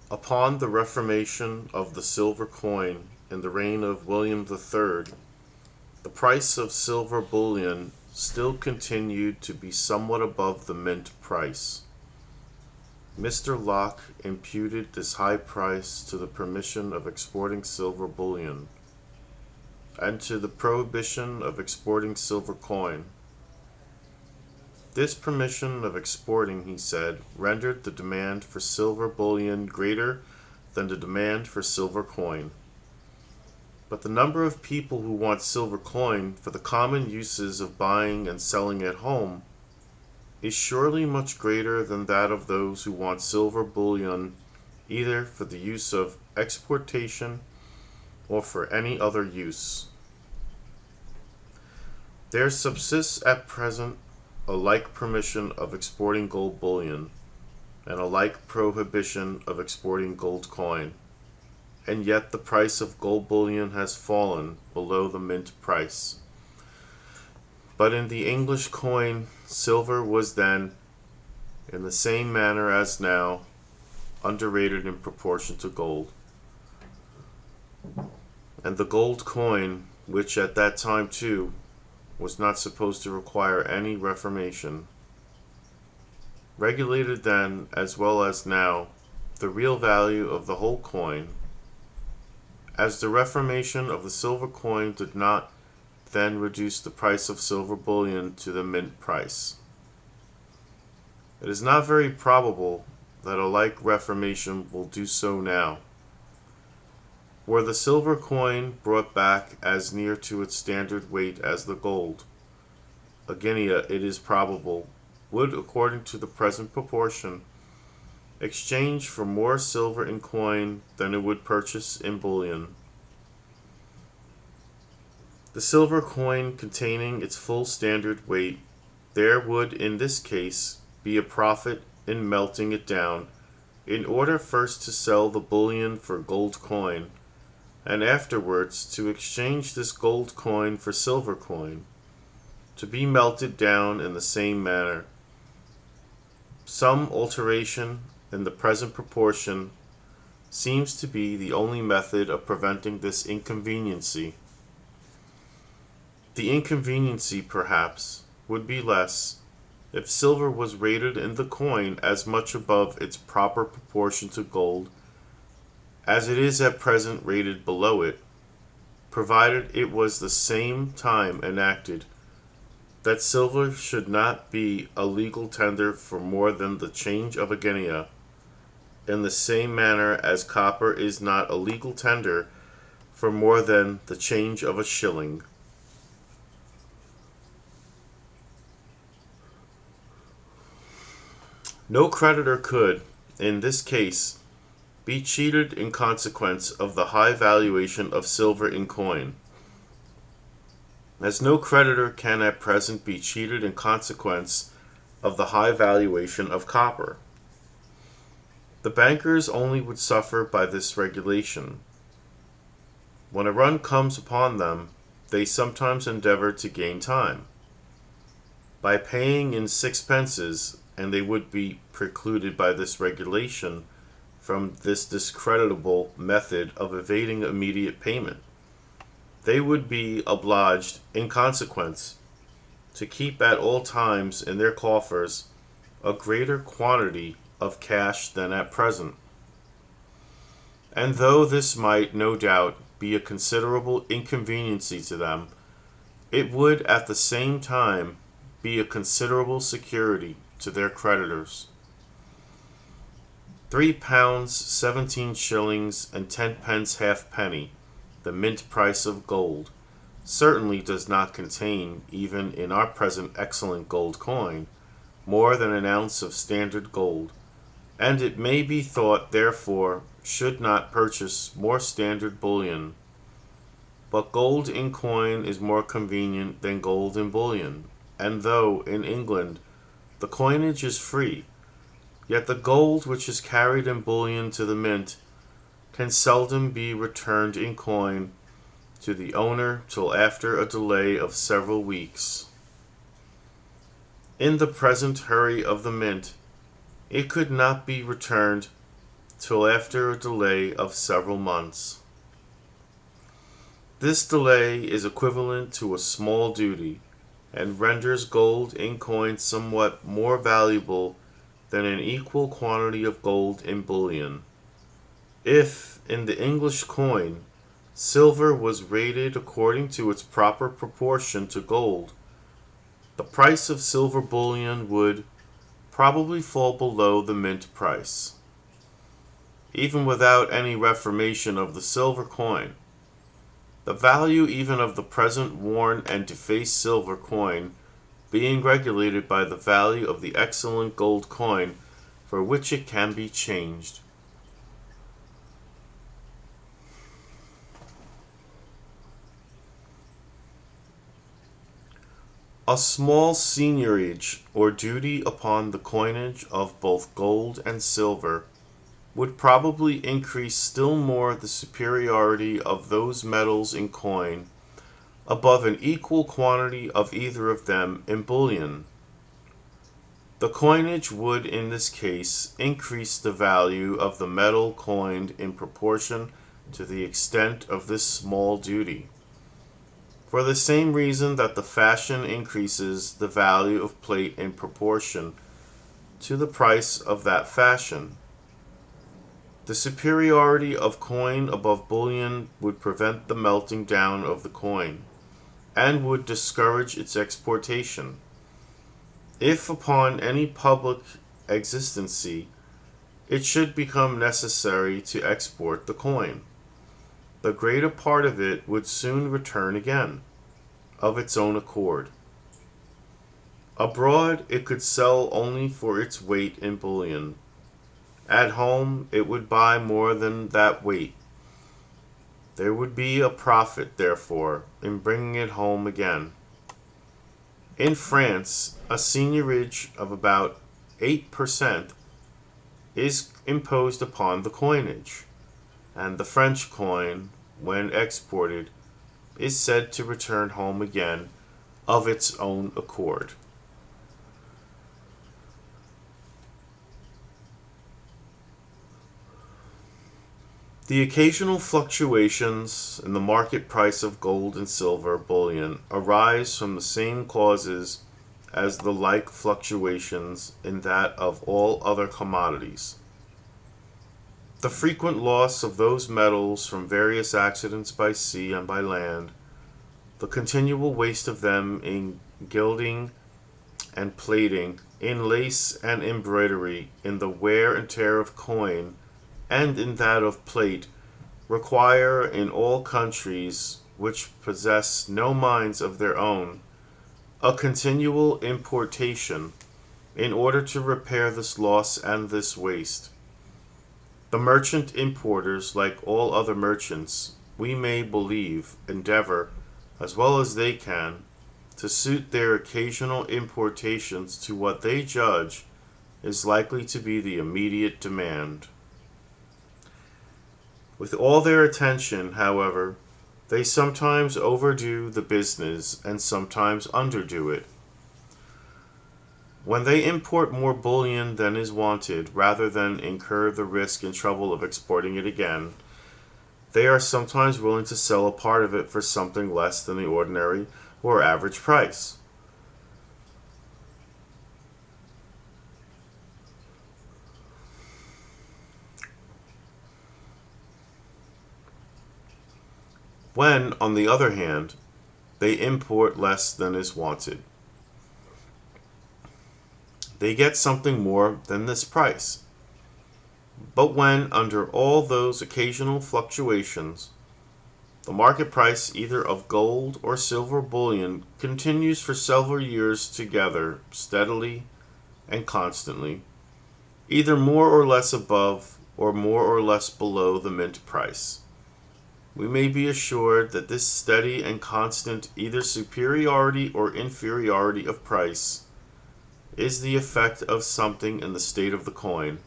Upon the reformation of the silver coin in the reign of William III, the price of silver bullion still continued to be somewhat above the mint price. Mr. Locke imputed this high price to the permission of exporting silver bullion, and to the prohibition of exporting silver coin. This permission of exporting, he said, rendered the demand for silver bullion greater than the demand for silver coin. But the number of people who want silver coin for the common uses of buying and selling at home is surely much greater than that of those who want silver bullion either for the use of exportation or for any other use. There subsists at present a like permission of exporting gold bullion, and a like prohibition of exporting gold coin, and yet the price of gold bullion has fallen below the mint price. But in the English coin, silver was then, in the same manner as now, underrated in proportion to gold. And the gold coin, which at that time too was not supposed to require any reformation, regulated then, as well as now, the real value of the whole coin, as the reformation of the silver coin did not then reduce the price of silver bullion to the mint price. It is not very probable that a like reformation will do so now. Were the silver coin brought back as near to its standard weight as the gold, a guinea, it is probable, would, according to the present proportion, exchange for more silver in coin than it would purchase in bullion. The silver coin containing its full standard weight, there would in this case be a profit in melting it down, in order first to sell the bullion for gold coin, and afterwards to exchange this gold coin for silver coin, to be melted down in the same manner. Some alteration in the present proportion seems to be the only method of preventing this inconveniency. The inconveniency, perhaps, would be less if silver was rated in the coin as much above its proper proportion to gold as it is at present rated below it, provided it was the same time enacted that silver should not be a legal tender for more than the change of a guinea, in the same manner as copper is not a legal tender for more than the change of a shilling. No creditor could, in this case, be cheated in consequence of the high valuation of silver in coin, as no creditor can at present be cheated in consequence of the high valuation of copper. The bankers only would suffer by this regulation. When a run comes upon them, they sometimes endeavor to gain time by paying in sixpences, and they would be precluded by this regulation from this discreditable method of evading immediate payment. They would be obliged, in consequence, to keep at all times in their coffers a greater quantity of cash than at present. And though this might, no doubt, be a considerable inconveniency to them, it would at the same time be a considerable security to their creditors. £3 17 shillings and 10 pence halfpenny, the mint price of gold, certainly does not contain, even in our present excellent gold coin, more than an ounce of standard gold, and it may be thought therefore should not purchase more standard bullion. But gold in coin is more convenient than gold in bullion, and though, in England, the coinage is free, yet the gold which is carried in bullion to the mint can seldom be returned in coin to the owner till after a delay of several weeks. In the present hurry of the mint, it could not be returned till after a delay of several months. This delay is equivalent to a small duty, and renders gold in coin somewhat more valuable than an equal quantity of gold in bullion. If, in the English coin, silver was rated according to its proper proportion to gold, the price of silver bullion would probably fall below the mint price. Even without any reformation of the silver coin, the value even of the present worn and defaced silver coin being regulated by the value of the excellent gold coin for which it can be changed. A small seigniorage or duty upon the coinage of both gold and silver would probably increase still more the superiority of those metals in coin above an equal quantity of either of them in bullion. The coinage would in this case increase the value of the metal coined in proportion to the extent of this small duty, for the same reason that the fashion increases the value of plate in proportion to the price of that fashion. The superiority of coin above bullion would prevent the melting down of the coin, and would discourage its exportation. If upon any public exigency it should become necessary to export the coin, the greater part of it would soon return again, of its own accord. Abroad it could sell only for its weight in bullion. At home it would buy more than that weight. There would be a profit, therefore, in bringing it home again. In France, a seigniorage of about 8% is imposed upon the coinage, and the French coin, when exported, is said to return home again of its own accord. The occasional fluctuations in the market price of gold and silver bullion arise from the same causes as the like fluctuations in that of all other commodities. The frequent loss of those metals from various accidents by sea and by land, the continual waste of them in gilding and plating, in lace and embroidery, in the wear and tear of coin, and in that of plate, require in all countries which possess no mines of their own a continual importation in order to repair this loss and this waste. The merchant importers, like all other merchants, we may believe, endeavor, as well as they can, to suit their occasional importations to what they judge is likely to be the immediate demand. With all their attention, however, they sometimes overdo the business and sometimes underdo it. When they import more bullion than is wanted, rather than incur the risk and trouble of exporting it again, they are sometimes willing to sell a part of it for something less than the ordinary or average price. When, on the other hand, they import less than is wanted, they get something more than this price. But when, under all those occasional fluctuations, the market price either of gold or silver bullion continues for several years together steadily and constantly, either more or less above or more or less below the mint price, we may be assured that this steady and constant either superiority or inferiority of price is the effect of something in the state of the coin,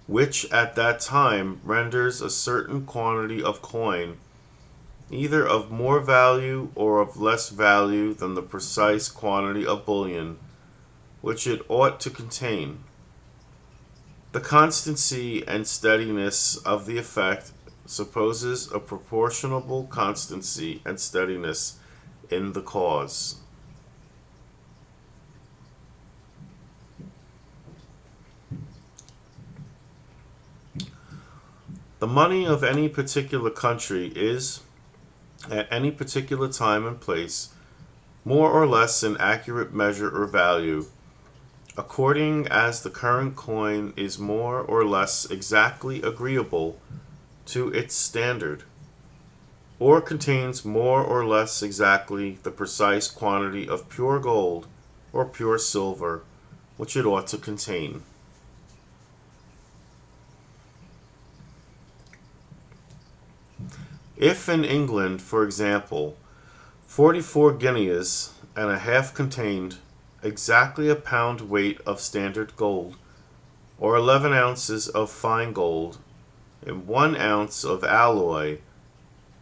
which at that time renders a certain quantity of coin either of more value or of less value than the precise quantity of bullion which it ought to contain. The constancy and steadiness of the effect supposes a proportional constancy and steadiness in the cause. The money of any particular country is, at any particular time and place, more or less an accurate measure or value, according as the current coin is more or less exactly agreeable to its standard, or contains more or less exactly the precise quantity of pure gold or pure silver which it ought to contain. If in England, for example, 44 guineas and a half contained exactly a pound weight of standard gold, or 11 ounces of fine gold, and 1 ounce of alloy,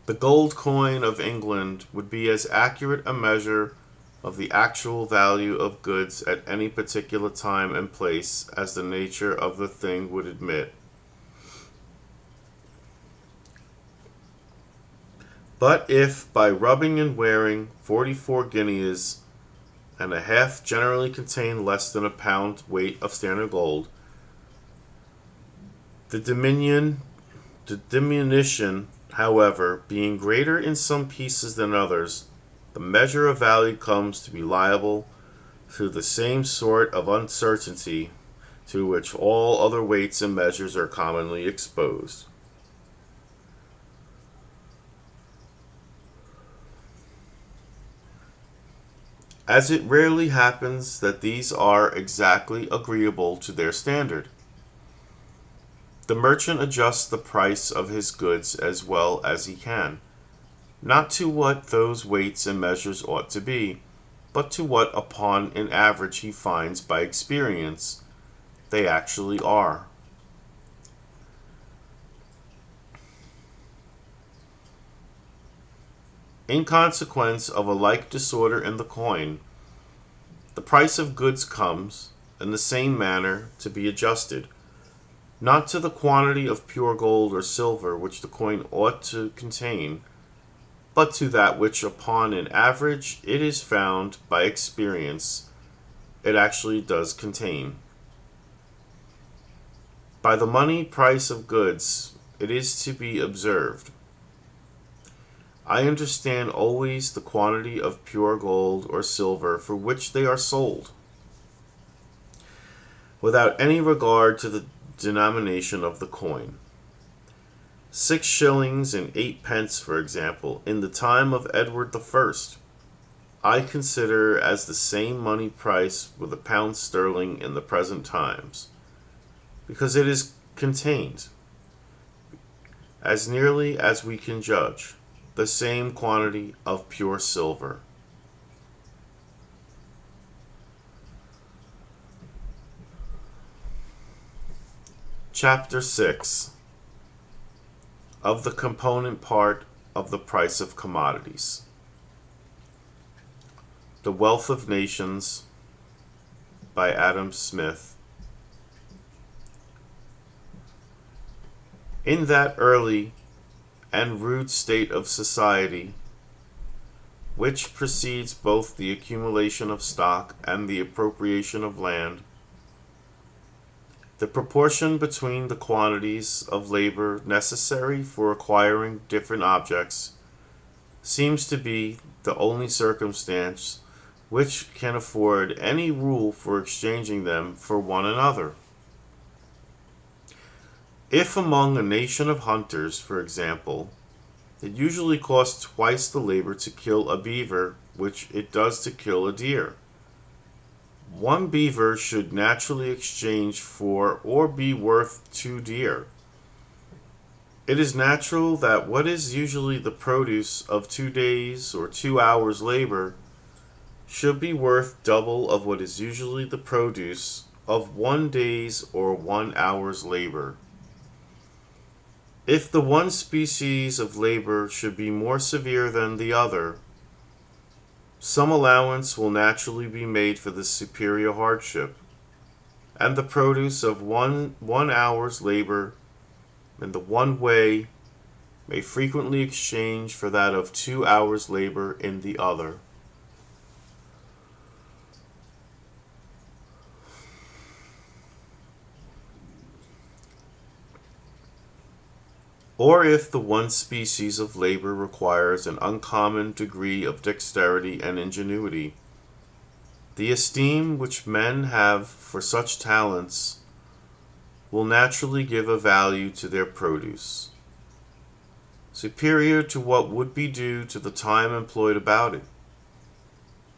the gold coin of England would be as accurate a measure of the actual value of goods at any particular time and place as the nature of the thing would admit. But if by rubbing and wearing 44 guineas and a half generally contain less than a pound weight of standard gold, the diminution, however, being greater in some pieces than others, the measure of value comes to be liable to the same sort of uncertainty to which all other weights and measures are commonly exposed. As it rarely happens that these are exactly agreeable to their standard, the merchant adjusts the price of his goods as well as he can, not to what those weights and measures ought to be, but to what upon an average he finds by experience they actually are. In consequence of a like disorder in the coin, the price of goods comes, in the same manner, to be adjusted, not to the quantity of pure gold or silver which the coin ought to contain, but to that which upon an average it is found by experience it actually does contain. By the money price of goods it is to be observed, I understand always the quantity of pure gold or silver for which they are sold, without any regard to the denomination of the coin. 6 shillings and 8 pence, for example, in the time of Edward I, I consider as the same money price with a pound sterling in the present times, because it is contained, as nearly as we can judge, the same quantity of pure silver. Chapter 6 of the component part of the price of commodities. The Wealth of Nations by Adam Smith. In that early and rude state of society, which precedes both the accumulation of stock and the appropriation of land, the proportion between the quantities of labor necessary for acquiring different objects seems to be the only circumstance which can afford any rule for exchanging them for one another. If among a nation of hunters, for example, it usually costs twice the labor to kill a beaver which it does to kill a deer, one beaver should naturally exchange for or be worth 2 deer. It is natural that what is usually the produce of 2 days or 2 hours' labor should be worth double of what is usually the produce of 1 day's or 1 hour's labor. If the one species of labor should be more severe than the other, some allowance will naturally be made for this superior hardship, and the produce of one hour's labor in the one way may frequently exchange for that of 2 hours' labor in the other. Or if the one species of labor requires an uncommon degree of dexterity and ingenuity, the esteem which men have for such talents will naturally give a value to their produce, superior to what would be due to the time employed about it.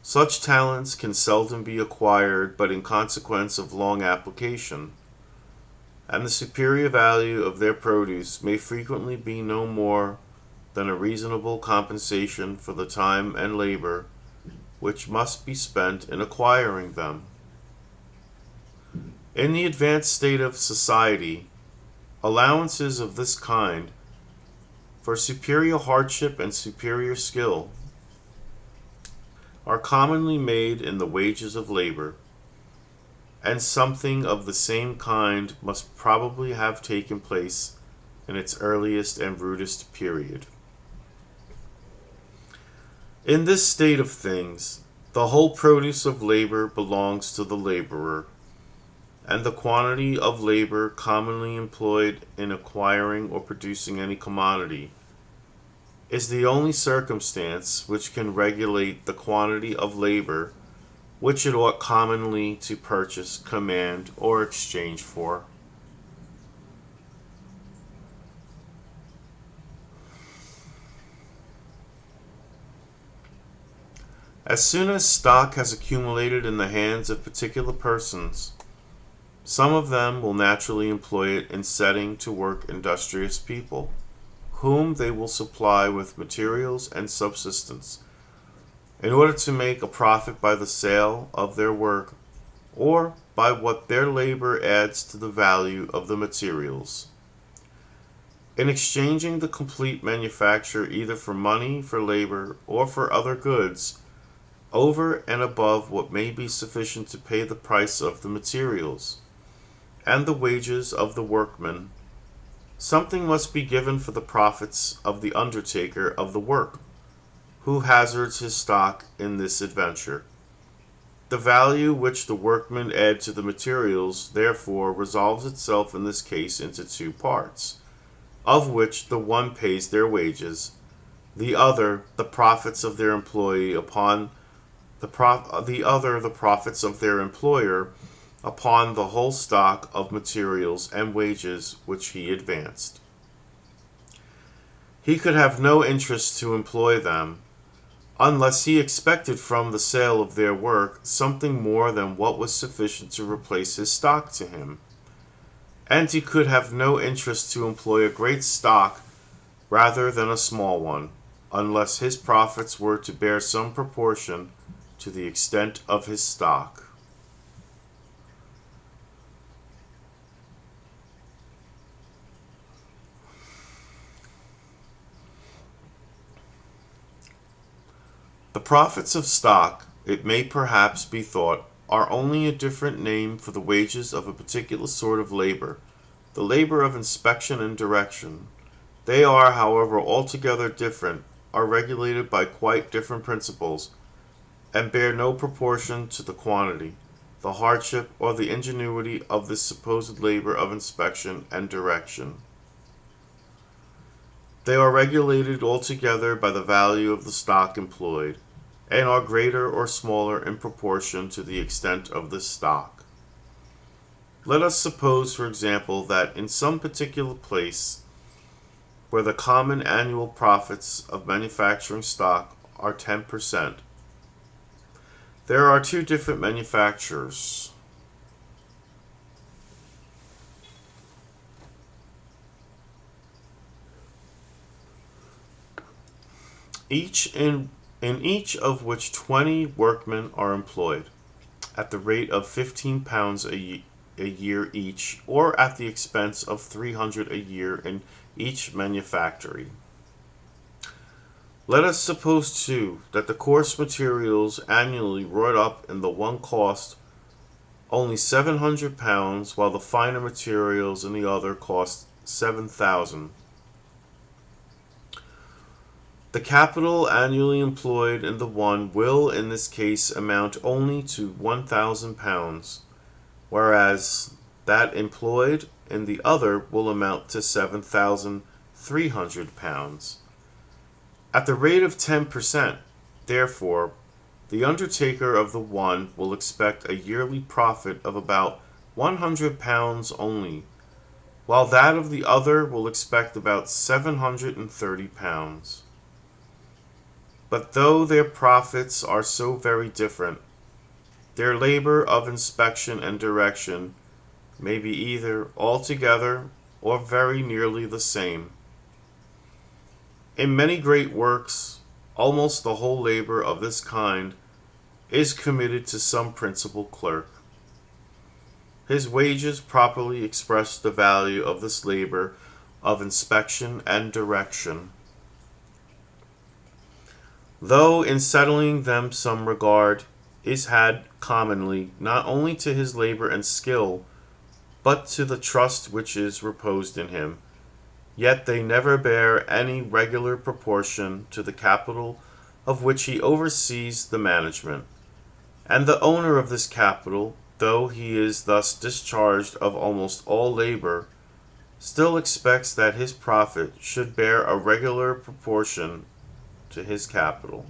Such talents can seldom be acquired but in consequence of long application, and the superior value of their produce may frequently be no more than a reasonable compensation for the time and labor which must be spent in acquiring them. In the advanced state of society, allowances of this kind for superior hardship and superior skill are commonly made in the wages of labor, and something of the same kind must probably have taken place in its earliest and rudest period. In this state of things, the whole produce of labor belongs to the laborer, and the quantity of labor commonly employed in acquiring or producing any commodity is the only circumstance which can regulate the quantity of labor which it ought commonly to purchase, command, or exchange for. As soon as stock has accumulated in the hands of particular persons, some of them will naturally employ it in setting to work industrious people, whom they will supply with materials and subsistence, in order to make a profit by the sale of their work, or by what their labor adds to the value of the materials. In exchanging the complete manufacture either for money, for labor, or for other goods, over and above what may be sufficient to pay the price of the materials, and the wages of the workmen, something must be given for the profits of the undertaker of the work, who hazards his stock in this adventure. The value which the workmen add to the materials, therefore, resolves itself in this case into two parts, of which the one pays their wages, the other the profits of their employee upon the other the profits of their employer upon the whole stock of materials and wages which he advanced. He could have no interest to employ them, unless he expected from the sale of their work something more than what was sufficient to replace his stock to him. And he could have no interest to employ a great stock rather than a small one, unless his profits were to bear some proportion to the extent of his stock. The profits of stock, it may perhaps be thought, are only a different name for the wages of a particular sort of labor, the labor of inspection and direction. They are, however, altogether different, are regulated by quite different principles, and bear no proportion to the quantity, the hardship, or the ingenuity of this supposed labor of inspection and direction. They are regulated altogether by the value of the stock employed, and are greater or smaller in proportion to the extent of this stock. Let us suppose, for example, that in some particular place, where the common annual profits of manufacturing stock are 10%, there are two different manufacturers. In each of which 20 workmen are employed, at the rate of £15 a year each, or at the expense of 300 a year in each manufactory. Let us suppose, too, that the coarse materials annually wrought up in the one cost only 700 pounds, while the finer materials in the other cost 7,000. The capital annually employed in the one will in this case amount only to 1,000 pounds, whereas that employed in the other will amount to 7,300 pounds. At the rate of 10%, therefore, the undertaker of the one will expect a yearly profit of about 100 pounds only, while that of the other will expect about 730 pounds. But though their profits are so very different, their labor of inspection and direction may be either altogether or very nearly the same. In many great works, almost the whole labor of this kind is committed to some principal clerk. His wages properly express the value of this labor of inspection and direction, though in settling them some regard is had commonly not only to his labor and skill, but to the trust which is reposed in him, yet they never bear any regular proportion to the capital of which he oversees the management. And the owner of this capital, though he is thus discharged of almost all labor, still expects that his profit should bear a regular proportion to his capital.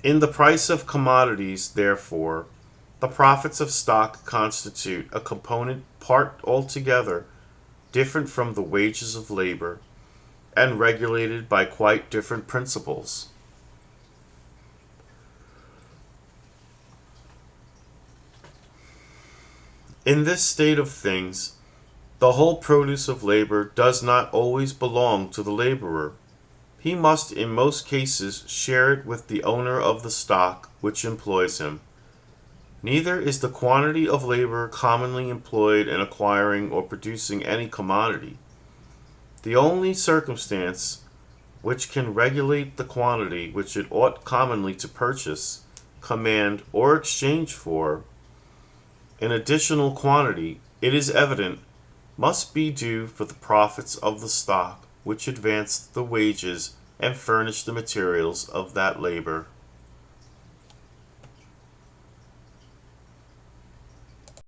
In the price of commodities, therefore, the profits of stock constitute a component part altogether different from the wages of labor, and regulated by quite different principles. In this state of things, the whole produce of labor does not always belong to the laborer. He must in most cases share it with the owner of the stock which employs him. Neither is the quantity of labor commonly employed in acquiring or producing any commodity. The only circumstance which can regulate the quantity which it ought commonly to purchase, command, or exchange for an additional quantity, it is evident, must be due for the profits of the stock which advance the wages and furnish the materials of that labor.